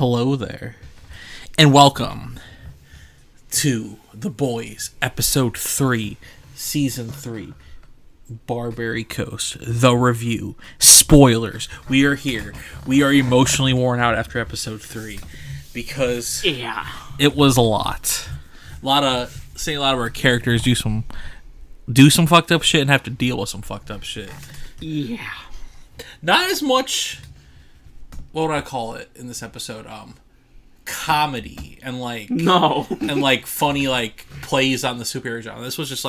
Hello there, and welcome to The Boys, Episode 3, Season 3, Barbary Coast, the review. Spoilers. We are here. We are emotionally worn out after Episode 3, because it was a lot. Seeing a lot of our characters do some fucked up shit and have to deal with some fucked up shit. Yeah. Not as much, what would I call it in this episode? Comedy and funny plays on the superhero genre. This was just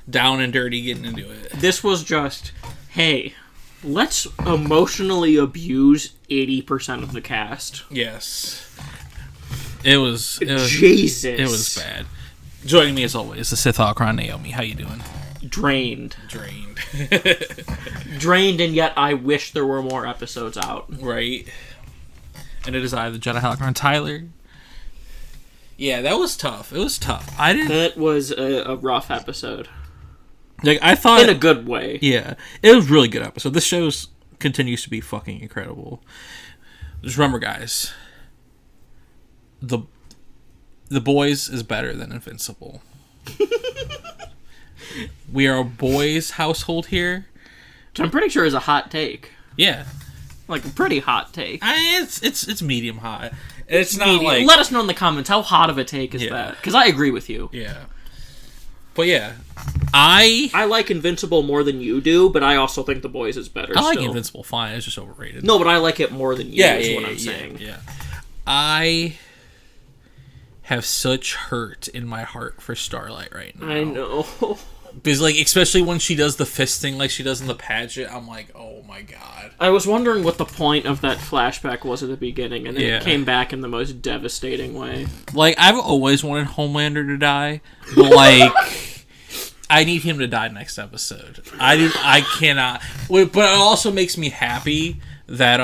down and dirty getting into it. This was just, hey, let's emotionally abuse 80% of the cast. Yes. It was Jesus. It was bad. Joining me as always, the Sith Holocron, Naomi. How you doing? Drained. Drained, and yet I wish there were more episodes out. Right. And it is I, the Jedi Holocron, Tyler. Yeah, that was tough. It was tough. That was a rough episode. I thought... In a good way. Yeah. It was a really good episode. This show continues to be fucking incredible. Just remember, guys. The Boys is better than Invincible. We are a boys' household here. Which I'm pretty sure is a hot take. Yeah. A pretty hot take. It's medium hot. It's not medium. Let us know in the comments how hot of a take is that. Because I agree with you. Yeah. But yeah. I like Invincible more than you do, but I also think The Boys is better. I like Invincible fine. It's just overrated. No, but I like it more than you is what I'm saying. Yeah. I have such hurt in my heart for Starlight right now. I know. Because, especially when she does the fist thing like she does in the pageant, I'm like, oh my god. I was wondering what the point of that flashback was at the beginning, and then it came back in the most devastating way. I've always wanted Homelander to die, but, I need him to die next episode. I cannot. But it also makes me happy that,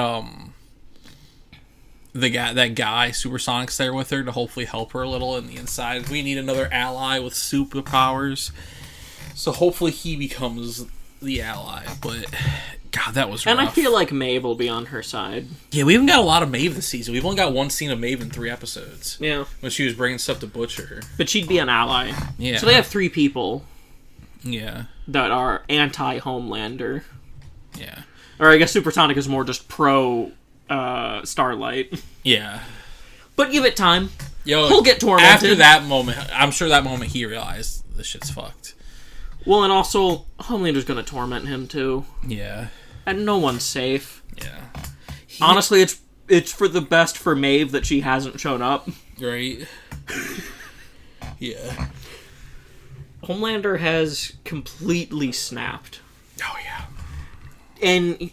that guy, Supersonic's there with her to hopefully help her a little in the inside. We need another ally with superpowers. So hopefully he becomes the ally. But, God, that was rough. And I feel like Maeve will be on her side. Yeah, we haven't got a lot of Maeve this season. We've only got one scene of Maeve in 3 episodes. Yeah. When she was bringing stuff to Butcher. But she'd be an ally. Yeah. So they have 3 people. Yeah. That are anti-Homelander. Yeah. Or I guess Supersonic is more just pro Starlight. Yeah. But give it time. Yo, he'll get tormented. After that moment, I'm sure that moment he realized this shit's fucked. Well, and also, Homelander's gonna torment him too. Yeah. And no one's safe. Yeah. Honestly, it's for the best for Maeve that she hasn't shown up. Right. Yeah. Homelander has completely snapped. Oh, yeah. And...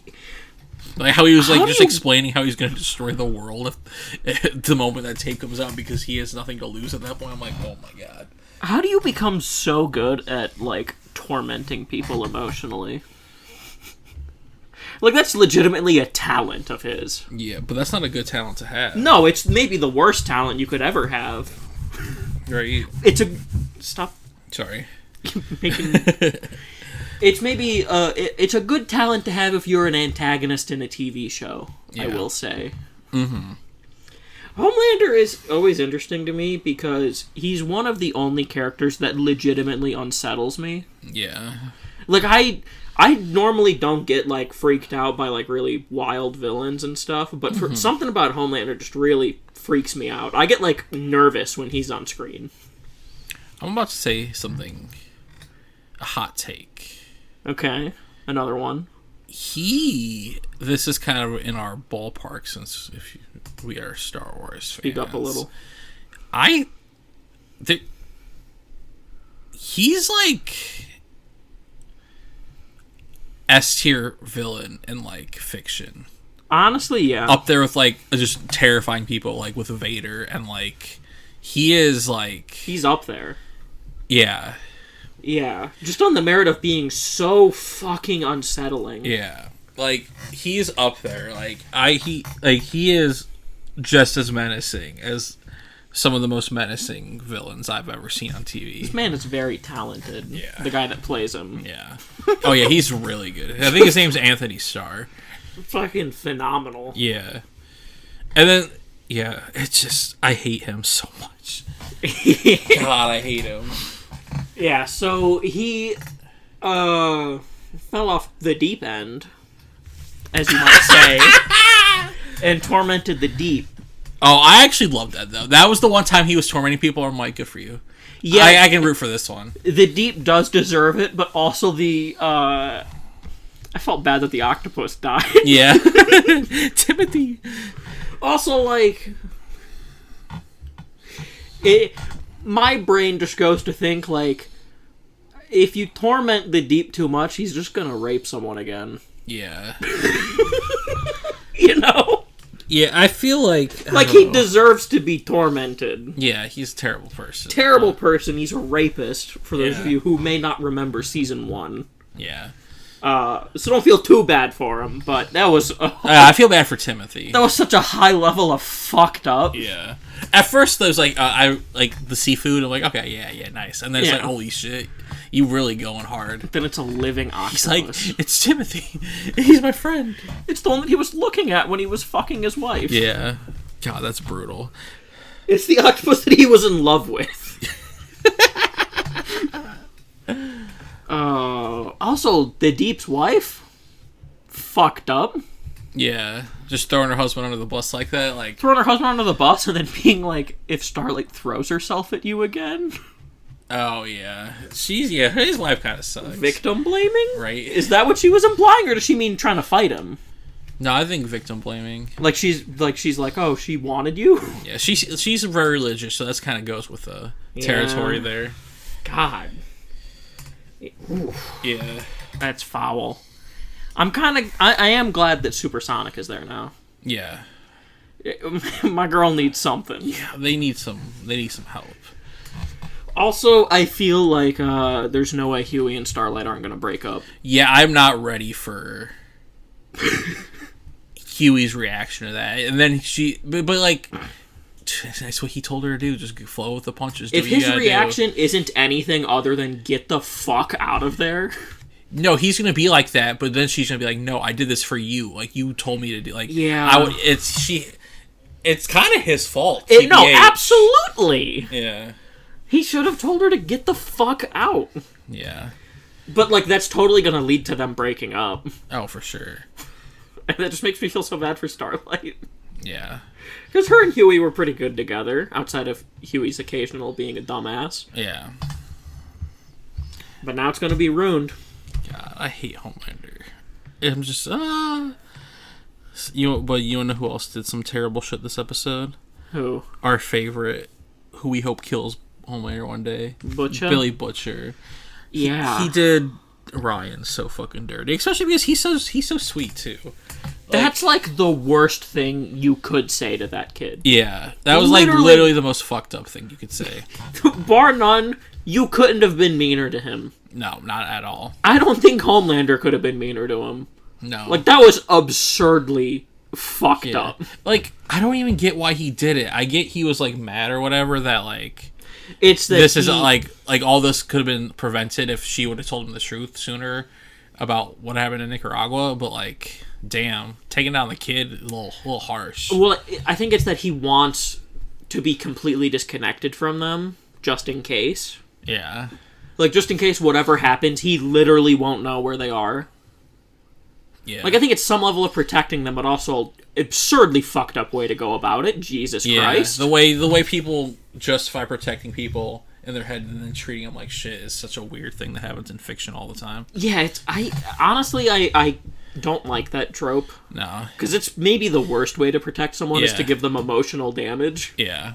how he was explaining how he's going to destroy the world if the moment that tape comes out because he has nothing to lose at that point. I'm like, oh my god. How do you become so good at, tormenting people emotionally? That's legitimately a talent of his. Yeah, but that's not a good talent to have. No, it's maybe the worst talent you could ever have. Right. Stop. Sorry. It's maybe it's a good talent to have if you're an antagonist in a TV show. Yeah. I will say. Mm-hmm. Homelander is always interesting to me because he's one of the only characters that legitimately unsettles me. Yeah. I normally don't get freaked out by really wild villains and stuff, but for something about Homelander just really freaks me out. I get nervous when he's on screen. I'm about to say something. A hot take. Okay, another one. This is kind of in our ballpark since we are Star Wars fans. Speak up a little. He's S-tier villain in fiction. Honestly, yeah. Up there with just terrifying people with Vader and he is he's up there. Yeah. Yeah, just on the merit of being so fucking unsettling. Yeah, he's up there. He is just as menacing as some of the most menacing villains I've ever seen on TV. This man is very talented. Yeah. The guy that plays him. Yeah. Oh, yeah, he's really good. I think his name's Anthony Starr. Fucking phenomenal. Yeah. And then Yeah, it's just, I hate him so much. God, I hate him. Yeah, so he fell off the deep end, as you might say, and tormented the deep. Oh, I actually loved that, though. That was the one time he was tormenting people. I'm like, good for you. Yeah, I can root for this one. The deep does deserve it, but also the I felt bad that the octopus died. Yeah. Timothy. Also, like, my brain just goes to think, like, if you torment the deep too much, he's just gonna rape someone again. Yeah. You know? Yeah, I feel like he deserves to be tormented. Yeah, he's a terrible person. Terrible person. He's a rapist, for those of you who may not remember Season 1. Yeah. So don't feel too bad for him, but that was... I feel bad for Timothy. That was such a high level of fucked up. Yeah. At first, there was like, I like the seafood. I'm like, okay, yeah, nice. And then it's like, holy shit, you really going hard. Then it's a living octopus. He's like, it's Timothy. He's my friend. It's the one that he was looking at when he was fucking his wife. Yeah. God, that's brutal. It's the octopus that he was in love with. Also, the Deep's wife? Fucked up. Yeah. Just throwing her husband under the bus like that. Like throwing her husband under the bus and then being like, if Starlight throws herself at you again? Oh, yeah. His wife kind of sucks. Victim blaming? Right. Is that what she was implying, or does she mean trying to fight him? No, I think victim blaming. Like she's like, oh, she wanted you? Yeah, she's very religious, so that's kind of goes with the territory there. God. Yeah. That's foul. I am glad that Supersonic is there now. Yeah. My girl needs something. Yeah, they need some help. Also, I feel like there's no way Huey and Starlight aren't going to break up. Yeah, I'm not ready for Huey's reaction to that. And then but like, that's what he told her to do. Just flow with the punches. If his reaction isn't anything other than get the fuck out of there. No, he's going to be like that, but then she's going to be like, no, I did this for you. Like, you told me to do, like, yeah. It's kind of his fault. No, absolutely. Yeah. He should have told her to get the fuck out. Yeah. But, like, that's totally going to lead to them breaking up. Oh, for sure. And that just makes me feel so bad for Starlight. Yeah. Because her and Huey were pretty good together, outside of Huey's occasional being a dumbass. Yeah. But now it's going to be ruined. God, I hate Homelander. I'm just, But you know who else did some terrible shit this episode? Who? Our favorite, who we hope kills Homelander one day. Butcher? Billy Butcher. Yeah. He did Ryan so fucking dirty. Especially because he's so sweet, too. That's like the worst thing you could say to that kid. Yeah. That was literally the most fucked up thing you could say. Bar none, you couldn't have been meaner to him. No, not at all. I don't think Homelander could have been meaner to him. No. Like, that was absurdly fucked up. Like, I don't even get why he did it. I get he was, like, mad or whatever that, like... It's that this is, like, all this could have been prevented if she would have told him the truth sooner about what happened in Nicaragua, but, like, damn. Taking down the kid, a little harsh. Well, I think it's that he wants to be completely disconnected from them, just in case. Yeah. Like, just in case whatever happens, he literally won't know where they are. Yeah. Like, I think it's some level of protecting them, but also absurdly fucked up way to go about it. Jesus Christ. The way people justify protecting people in their head and then treating them like shit is such a weird thing that happens in fiction all the time. Yeah, I don't like that trope. No. Because it's maybe the worst way to protect someone is to give them emotional damage. Yeah.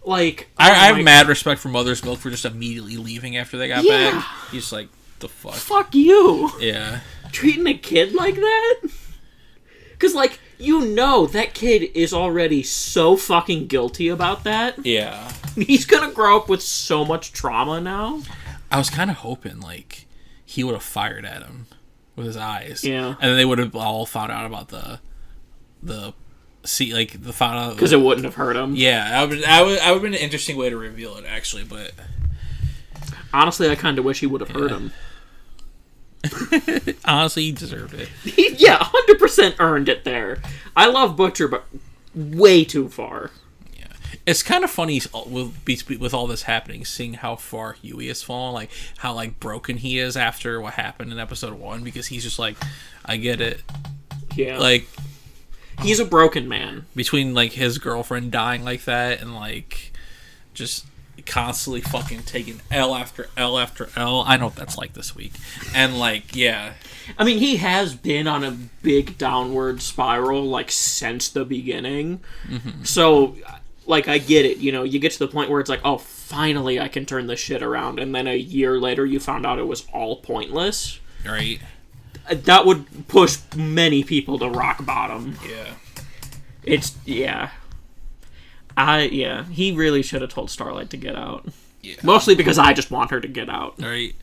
Like, I have mad respect for Mother's Milk for just immediately leaving after they got back. He's like, the fuck? Fuck you. Yeah. Treating a kid like that? Because, like, you know that kid is already so fucking guilty about that. Yeah. He's gonna grow up with so much trauma now. I was kind of hoping, like, he would have fired at him with his eyes. Yeah. And then they would have all found out about the found out because it wouldn't have hurt him. Yeah, I would have been an interesting way to reveal it, actually, but honestly, I kind of wish he would have hurt him. Honestly, he deserved it. Yeah, 100% earned it there. I love Butcher, but way too far. Yeah, it's kind of funny with all this happening, seeing how far Huey has fallen, like how like broken he is after what happened in episode 1, because he's just like, I get it. Yeah, like he's a broken man. Between like his girlfriend dying like that and like just constantly fucking taking L after L after L. I know what that's like this week. And like, yeah. I mean, he has been on a big downward spiral like since the beginning. Mm-hmm. So like, I get it. You know, you get to the point where it's like, oh, finally I can turn this shit around. And then a year later you found out it was all pointless. Right. That would push many people to rock bottom. Yeah. It's, yeah. He really should have told Starlight to get out. Yeah. Mostly because I just want her to get out. Right.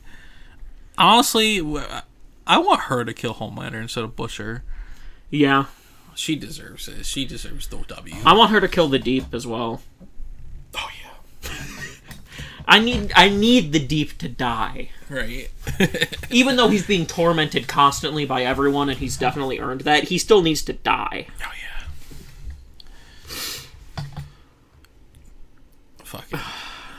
Honestly, I want her to kill Homelander instead of Butcher. Yeah. She deserves it. She deserves the W. I want her to kill the Deep as well. Oh, yeah. I need the Deep to die. Right. Even though he's being tormented constantly by everyone, and he's definitely earned that, he still needs to die. Oh, yeah. Fuck it.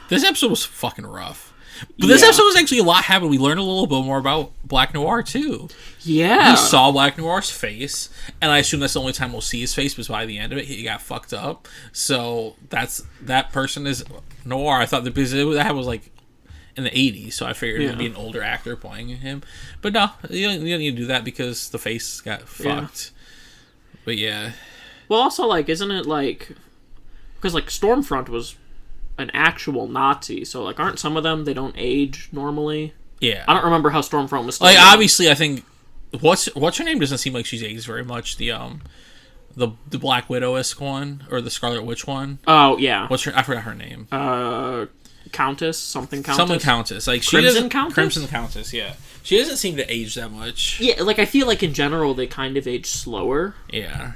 This episode was fucking rough. But this episode was actually a lot happened. We learned a little bit more about Black Noir, too. Yeah. We saw Black Noir's face, and I assume that's the only time we'll see his face, because by the end of it, he got fucked up. So that person is Noir. I thought that was like in the 80s, so I figured it would be an older actor playing him. But no, you don't need to do that because the face got fucked. But yeah. Well, also, like, isn't it like... Because, like, Stormfront was an actual Nazi, so like, aren't some of them, they don't age normally? Yeah, I don't remember how Stormfront was. Like, obviously, I think what's her name doesn't seem like she's aged very much. The Black Widow-esque one, or the Scarlet Witch one. Oh yeah, I forgot her name. Countess. Something Countess. Like Crimson Countess. Yeah, she doesn't seem to age that much. Yeah, like I feel like in general they kind of age slower. Yeah,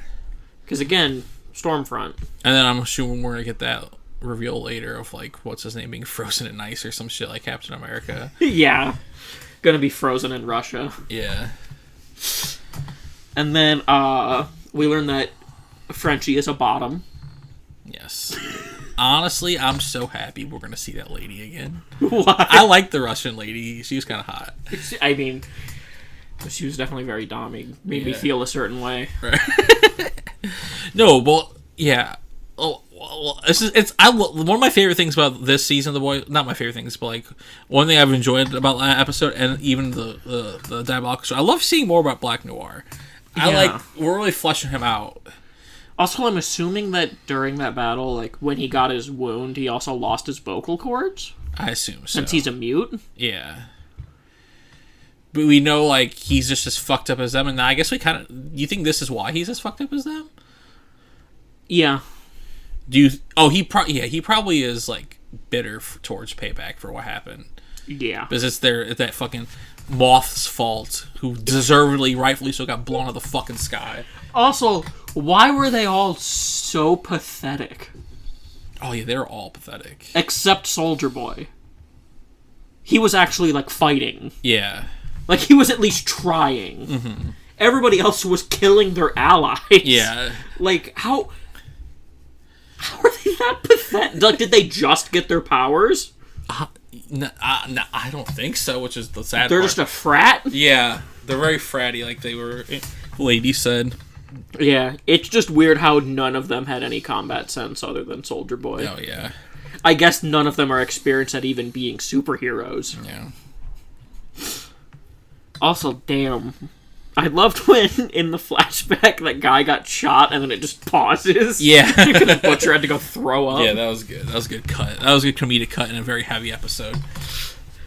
because again, Stormfront. And then I'm assuming we're gonna get that reveal later of like what's his name being frozen in ice or some shit like Captain America. Yeah, gonna be frozen in Russia. Yeah. And then we learn that Frenchie is a bottom. Yes. Honestly, I'm so happy we're gonna see that lady again. Why? I like the Russian lady. She was kind of hot. I mean, she was definitely very dommy. Made me feel a certain way. Right. No, well, yeah. Oh, well, one of my favorite things about this season of The Boys, not my favorite things, but like one thing I've enjoyed about that episode, and even the Diabolical show, I love seeing more about Black Noir. We're really fleshing him out. Also, I'm assuming that during that battle, like when he got his wound, he also lost his vocal cords. I assume so. Since he's a mute. Yeah. But we know like he's just as fucked up as them, and I guess we kind of. You think this is why he's as fucked up as them? Yeah. Do you? Oh, he probably is like bitter towards payback for what happened. Yeah, because it's that fucking Moth's fault, who deservedly, rightfully so, got blown out of the fucking sky. Also, why were they all so pathetic? Oh yeah, they're all pathetic except Soldier Boy. He was actually like fighting. Yeah, like he was at least trying. Mm-hmm. Everybody else was killing their allies. Yeah, like how. How are they that pathetic? Like, did they just get their powers? No, I don't think so, which is the sad They're part. just a frat? Yeah, they're very fratty, like they were, lady said. Yeah, it's just weird how none of them had any combat sense other than Soldier Boy. Oh, yeah. I guess none of them are experienced at even being superheroes. Yeah. Also, damn. I loved when, in the flashback, that guy got shot and then it just pauses. Yeah. The Butcher had to go throw up. Yeah, that was good. That was a good cut. That was a good comedic cut in a very heavy episode.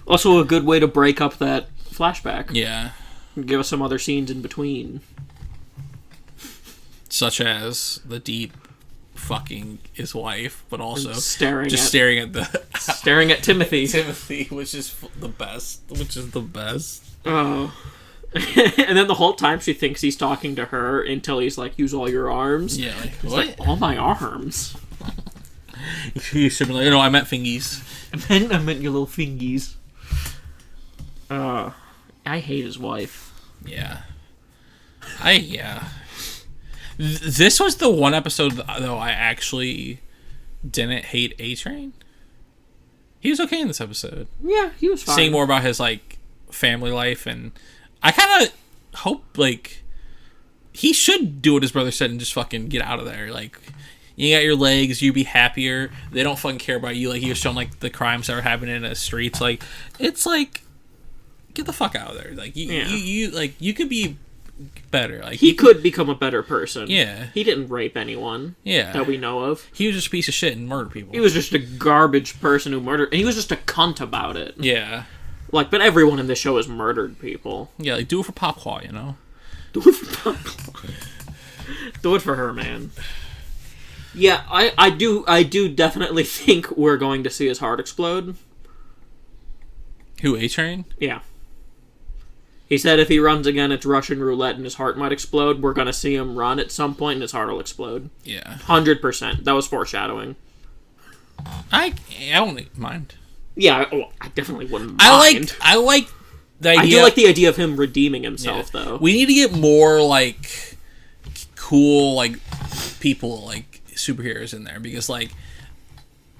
Also a good way to break up that flashback. Yeah. Give us some other scenes in between. Such as the Deep fucking his wife, but also staring at Timothy, which is the best. Oh. And then the whole time she thinks he's talking to her until he's like, use all your arms. Yeah, like, he's what? Like, all my arms. He should be like, no, I meant fingies. I meant your little fingies. I hate his wife. Yeah. This was the one episode, though, I actually didn't hate A-Train. He was okay in this episode. Yeah, he was fine. Saying more about his, like, family life, and I kind of hope, like, he should do what his brother said and just fucking get out of there. Like, you got your legs, you be happier. They don't fucking care about you. Like, he was showing, like, the crimes that are happening in the streets. Like, it's like, get the fuck out of there. Like, you could be better. Like, he could become a better person. Yeah. He didn't rape anyone. Yeah. That we know of. He was just a piece of shit and murdered people. He was just a garbage person who murdered, and he was just a cunt about it. Yeah. Like, but everyone in this show has murdered people. Yeah, like, do it for Popclaw, you know? Do it for Popclaw. Do it for her, man. Yeah, I do definitely think we're going to see his heart explode. Who, A-Train? Yeah. He said if he runs again, it's Russian roulette and his heart might explode. We're going to see him run at some point and his heart will explode. Yeah. 100%. That was foreshadowing. I don't mind. Yeah, I definitely wouldn't mind. I like the idea. I do like the idea of him redeeming himself, though. We need to get more, like, cool, like, people, like, superheroes in there. Because, like,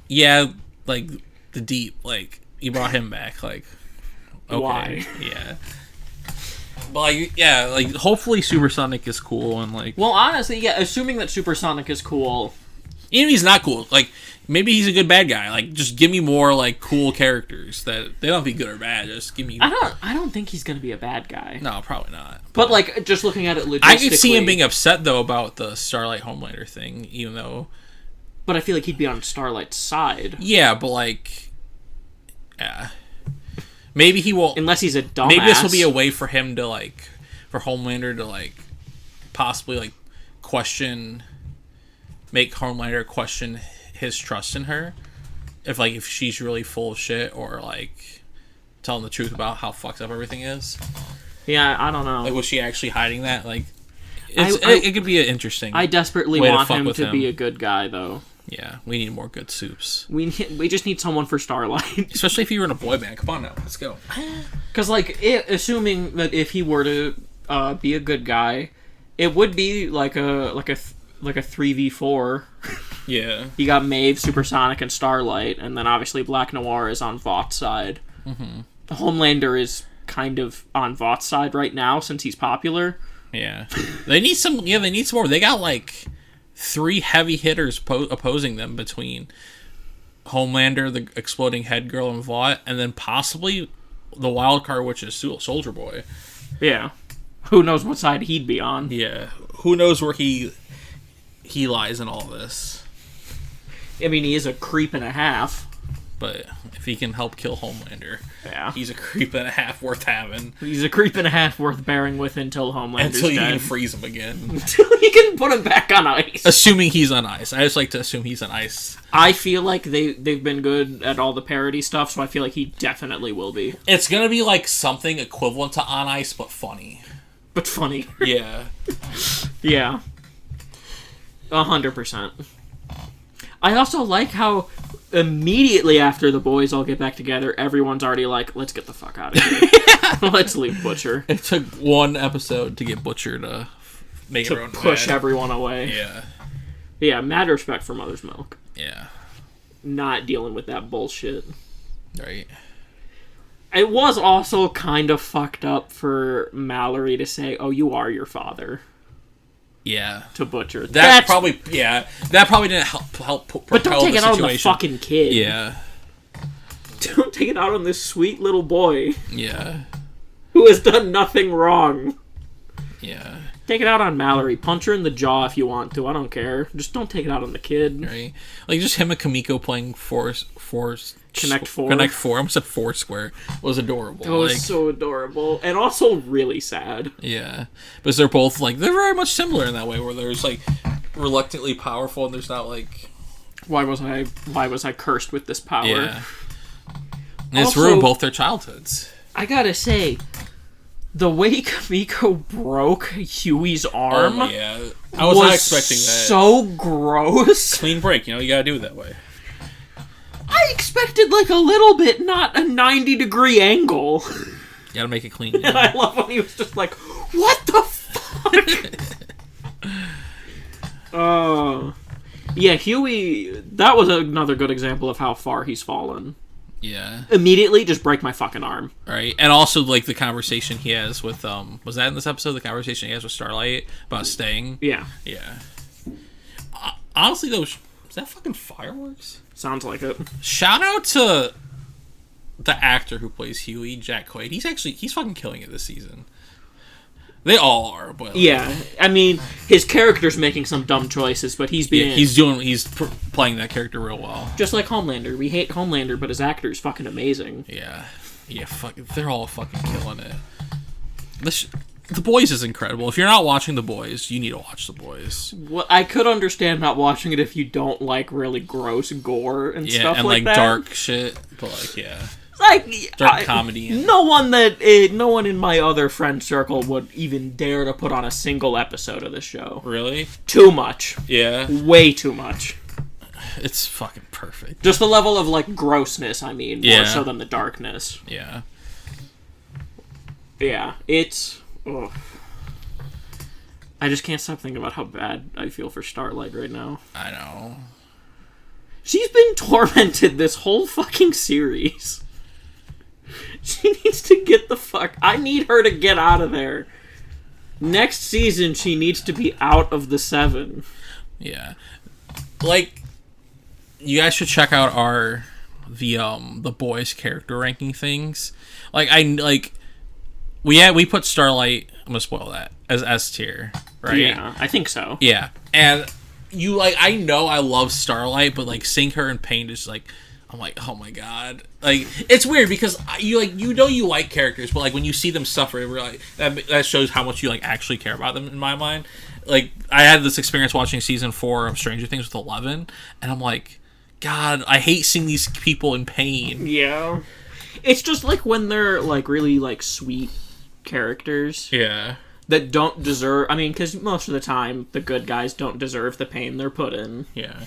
yeah, like, the Deep, like, you brought him back, like, okay. Why? Yeah. But, like, yeah, like, hopefully Supersonic is cool and, like... Well, honestly, yeah, assuming that Supersonic is cool... Even if he's not cool, like, maybe he's a good bad guy. Like, just give me more, like, cool characters that... They don't have to be good or bad, just give me... I don't think he's gonna be a bad guy. No, probably not. But, like, just looking at it logistically... I could see him being upset, though, about the Starlight Homelander thing, even though... But I feel like he'd be on Starlight's side. Yeah, but, like... Yeah... Maybe he will... Unless he's a dumbass. Maybe this will be a way for him to, like... For Homelander to, like... Possibly, like... Question... Make Homelander question his trust in her. If she's really full of shit. Or, like... Telling the truth about how fucked up everything is. Yeah, I don't know. Like, was she actually hiding that? Like... it could be an interesting... I desperately want him to be a good guy, though. Yeah, we need more good soups. We just need someone for Starlight. Especially if you were in a boy band. Come on now, let's go. Because, like, assuming that if he were to be a good guy, it would be like a 3v4. Yeah. You got Maeve, Supersonic, and Starlight, and then obviously Black Noir is on Vought's side. Mm-hmm. Homelander is kind of on Vought's side right now since he's popular. Yeah. They need some. Yeah, they need some more. They got like 3 heavy hitters opposing them between Homelander, the exploding head girl, and Vought, and then possibly the wild card, which is Soldier Boy. Yeah. Who knows what side he'd be on? Yeah. Who knows where he lies in all this? I mean, he is a creep and a half. But if he can help kill Homelander, yeah, he's a creep and a half worth having. He's a creep and a half worth bearing with until Homelander's dead. Can freeze him again. Until you can put him back on ice. Assuming he's on ice. I just like to assume he's on ice. I feel like they've been good at all the parody stuff, so I feel like he definitely will be. It's gonna be like something equivalent to On Ice, but funny. But funny. Yeah. Yeah. 100%. I also like how immediately after the boys all get back together, everyone's already like, let's get the fuck out of here. Let's leave Butcher. It took one episode to get Butcher to make her own push everyone away. Yeah. Yeah, mad respect for Mother's Milk. Yeah. Not dealing with that bullshit. Right. It was also kind of fucked up for Mallory to say, oh, you are your father. Yeah. To Butcher. That probably didn't help propel but don't take the it situation. out on the fucking kid. Yeah. Don't take it out on this sweet little boy. Yeah. Who has done nothing wrong. Yeah. Take it out on Mallory. Punch her in the jaw if you want to. I don't care. Just don't take it out on the kid. Right. Like, just him and Kamiko playing Connect 4. I almost said Foursquare. It was adorable. It was so adorable. And also really sad. Yeah. Because they're both, like, they're very much similar in that way, where there's, like, reluctantly powerful, and there's not, like... Why was I cursed with this power? Yeah. And it's ruined both their childhoods. I gotta say, the way Kamiko broke Huey's arm... Oh, yeah. I was not expecting that. So gross. Clean break, you gotta do it that way. I expected, like, a little bit, not a 90-degree angle. You gotta make it clean. And I love when he was just like, what the fuck? Yeah, Huey, that was another good example of how far he's fallen. Yeah. Immediately, just break my fucking arm. Right. And also, like, the conversation he has with, was that in this episode? The conversation he has with Starlight about staying? Yeah. Yeah. Honestly, though, is that fucking fireworks? Sounds like it. Shout out to the actor who plays Huey, Jack Quaid. He's fucking killing it this season. They all are, but... Like, yeah. I mean, his character's making some dumb choices, but he's being... Yeah, he's playing that character real well. Just like Homelander. We hate Homelander, but his actor's fucking amazing. Yeah. Yeah, they're all fucking killing it. The Boys is incredible. If you're not watching The Boys, you need to watch The Boys. Well, I could understand not watching it if you don't like really gross gore and stuff and like that. Dark shit. But like, yeah. Like, dark comedy. No one in my other friend circle would even dare to put on a single episode of this show. Really? Too much. Yeah. Way too much. It's fucking perfect. Just the level of, like, grossness, I mean, more Yeah. so than the darkness. Yeah. Yeah, it's... Ugh. I just can't stop thinking about how bad I feel for Starlight right now. I know. She's been tormented this whole fucking series. She needs to get the fuck... I need her to get out of there. Next season, she needs to be out of the 7. Yeah. Like, you guys should check out the Boys character ranking things. We put Starlight, I'm gonna spoil that, as S tier, right? Yeah, I think so. Yeah. And I know I love Starlight, but like seeing her in pain is like, I'm like, oh my god. Like, it's weird because you like characters, but like when you see them suffer, like, that shows how much you like actually care about them in my mind. Like, I had this experience watching season 4 of Stranger Things with 11, and I'm like, God, I hate seeing these people in pain. Yeah. It's just like when they're like really like sweet characters. Yeah. That don't deserve... I mean, because most of the time, the good guys don't deserve the pain they're put in. Yeah.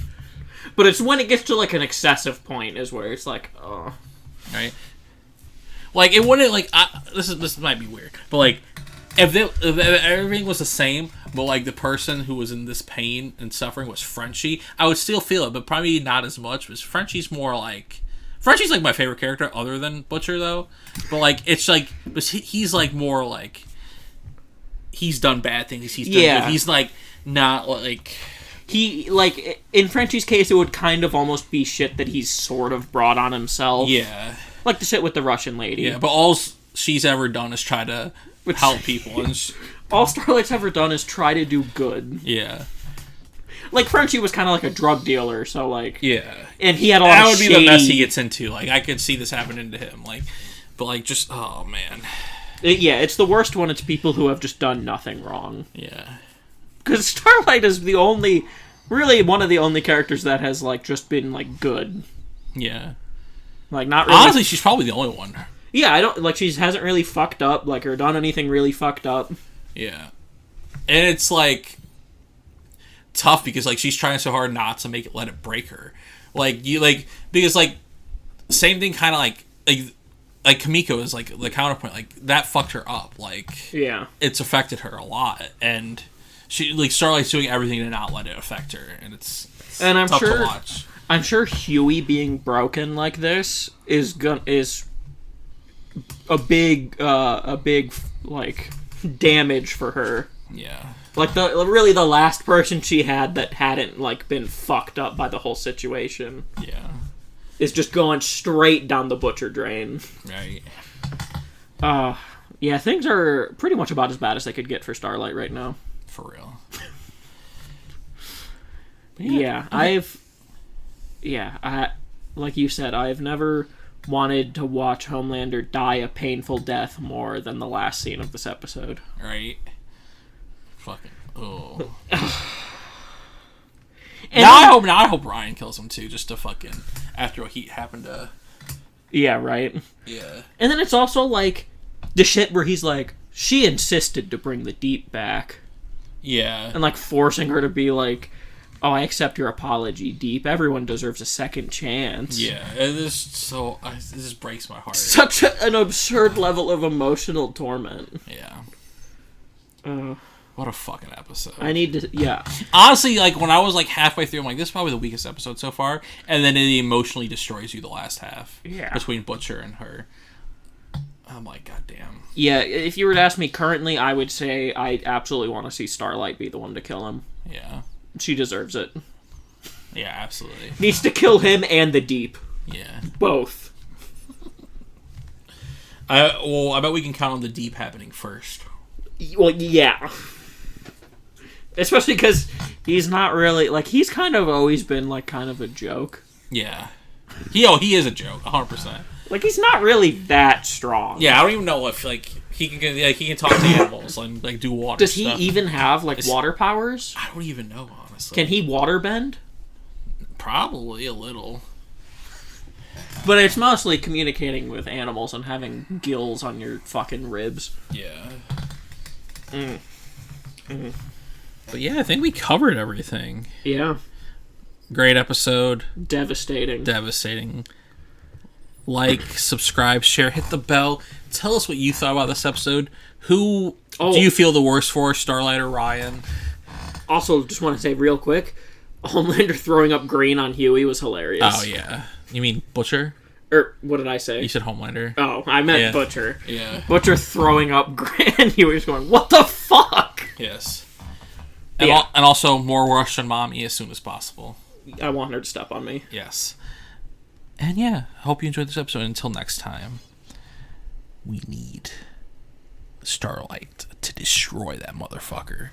But it's when it gets to, like, an excessive point is where it's like, oh. Right? Like, it wouldn't, like... This might be weird, but, like, if everything was the same, but, like, the person who was in this pain and suffering was Frenchie, I would still feel it, but probably not as much, because Frenchie's more, like... Frenchie's, like, my favorite character, other than Butcher, though. But, like, it's, like... But he's, like, more, like... He's done bad things. He's done good. He's, like, not, like... He, like, in Frenchie's case, it would kind of almost be shit that he's sort of brought on himself. Yeah. Like the shit with the Russian lady. Yeah, but all she's ever done is try to help people. And all Starlight's ever done is try to do good. Yeah. Like, Frenchie was kind of like a drug dealer, so, like... Yeah. And he had a lot of That would shady... be the mess he gets into. Like, I could see this happening to him. Like, but, like, just... Oh, man. It's the worst when it's people who have just done nothing wrong. Yeah. Because Starlight is the only... Really, one of the only characters that has, like, just been, like, good. Yeah. Like, not really... Honestly, she's probably the only one. Yeah, I don't... Like, she hasn't really fucked up, like, or done anything really fucked up. Yeah. And it's, like... tough because, like, she's trying so hard not to let it break her. Like, you, like... Because, like... Same thing kind of, like Kamiko is, like, the counterpoint. Like, that fucked her up. Like... Yeah. It's affected her a lot. And... She, like, Starlight's doing everything to not let it affect her, and it's tough to watch. I'm sure Huey being broken like this is a big like damage for her. Yeah. Like the last person she had that hadn't like been fucked up by the whole situation. Yeah. Is just going straight down the butcher drain. Right. Yeah, things are pretty much about as bad as they could get for Starlight right now. For real. Like you said, I've never wanted to watch Homelander die a painful death more than the last scene of this episode. Right. Fucking. Oh. Now I hope Ryan kills him too, just to fucking after what he happened to. Yeah. Right. Yeah. And then it's also like the shit where he's like, she insisted to bring the Deep back. Yeah. And, like, forcing her to be like, oh, I accept your apology, Deep. Everyone deserves a second chance. Yeah. It just breaks my heart. Such an absurd level of emotional torment. Yeah. What a fucking episode. I need to... Yeah. Honestly, like, when I was, like, halfway through, I'm like, this is probably the weakest episode so far. And then it emotionally destroys you the last half. Yeah. Between Butcher and her. I'm like, goddamn. Yeah, if you were to ask me currently, I would say I absolutely want to see Starlight be the one to kill him. Yeah. She deserves it. Yeah, absolutely. Needs to kill him and the Deep. Yeah. Both. I bet we can count on the Deep happening first. Well, yeah. Especially because he's not really... Like, he's kind of always been, like, kind of a joke. Yeah. He is a joke, 100%. Like, he's not really that strong. Yeah, I don't even know if, like, he can talk to animals and, like, do water Does he stuff. even have, like, water powers? I don't even know, honestly. Can he water bend? Probably a little. But it's mostly communicating with animals and having gills on your fucking ribs. Yeah. But yeah, I think we covered everything. Yeah. Great episode. Devastating. Like, subscribe, share, hit the bell. Tell us what you thought about this episode. Who do you feel the worst for, Starlight or Ryan? Also, just want to say real quick, Homelander throwing up green on Huey was hilarious. Oh, yeah. You mean Butcher? Or, what did I say? You said Homelander. Oh, I meant Butcher. Yeah. Butcher throwing up green and Huey was going, what the fuck? Yes. And, and also more Russian mommy as soon as possible. I want her to step on me. Yes. And yeah, I hope you enjoyed this episode. Until next time, we need Starlight to destroy that motherfucker.